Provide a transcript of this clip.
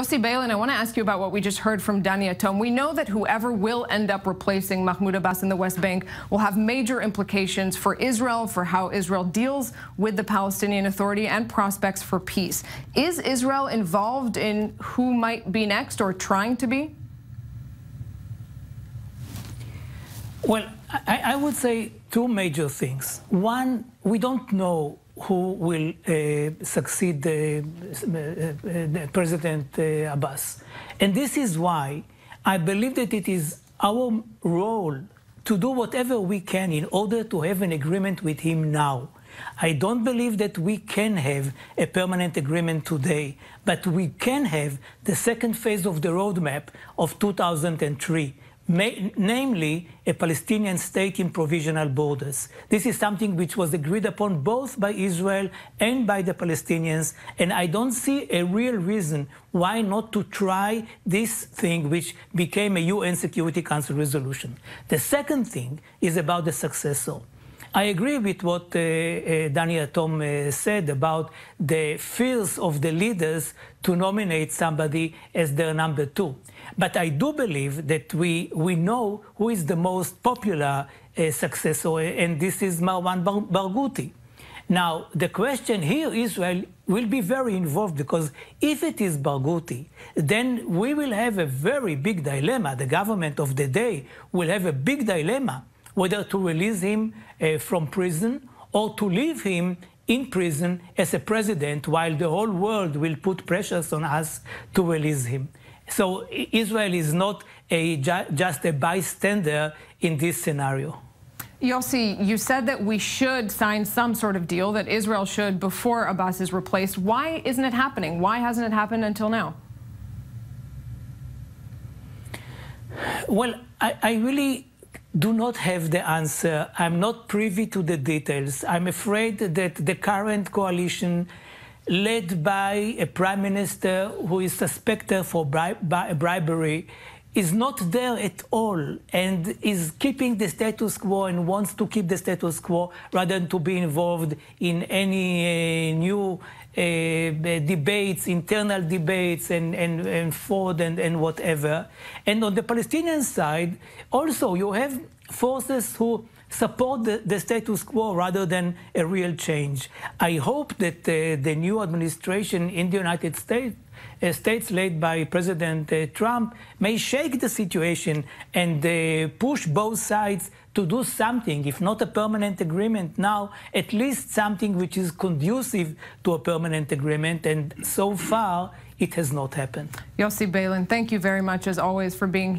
Yossi Beilin, I want to ask you about what we just heard from Dani Atom. We know that whoever will end up replacing Mahmoud Abbas in the West Bank will have major implications for Israel, for how Israel deals with the Palestinian Authority and prospects for peace. Is Israel involved in who might be next or trying to be? Well, I would say two major things. One, we don't know who will succeed President Abbas. And this is why I believe that it is our role to do whatever we can in order to have an agreement with him now. I don't believe that we can have a permanent agreement today, but we can have the second phase of the roadmap of 2003. Namely, a Palestinian state in provisional borders. This is something which was agreed upon both by Israel and by the Palestinians, and I don't see a real reason why not to try this thing which became a UN Security Council resolution. The second thing is about the successor. I agree with what Dani Atom said about the fears of the leaders to nominate somebody as their number two. But I do believe that we know who is the most popular successor, and this is Marwan Barghouti. Now, the question here, Israel will be very involved, because if it is Barghouti, then we will have a very big dilemma. The government of the day will have a big dilemma whether to release him from prison or to leave him in prison as a president while the whole world will put pressures on us to release him. So Israel is not just a bystander in this scenario. Yossi, you said that we should sign some sort of deal, that Israel should, before Abbas is replaced. Why isn't it happening? Why hasn't it happened until now? Well, I really do not have the answer. I'm not privy to the details. I'm afraid that the current coalition, led by a prime minister who is suspected for bribery, is not there at all and is keeping the status quo and wants to keep the status quo rather than to be involved in any new debates, internal debates and fraud and whatever. And on the Palestinian side, also you have forces who support the status quo rather than a real change. I hope that the new administration in the United States led by President Trump may shake the situation and push both sides to do something, if not a permanent agreement now, at least something which is conducive to a permanent agreement, and so far it has not happened. Yossi Beilin, thank you very much as always for being here.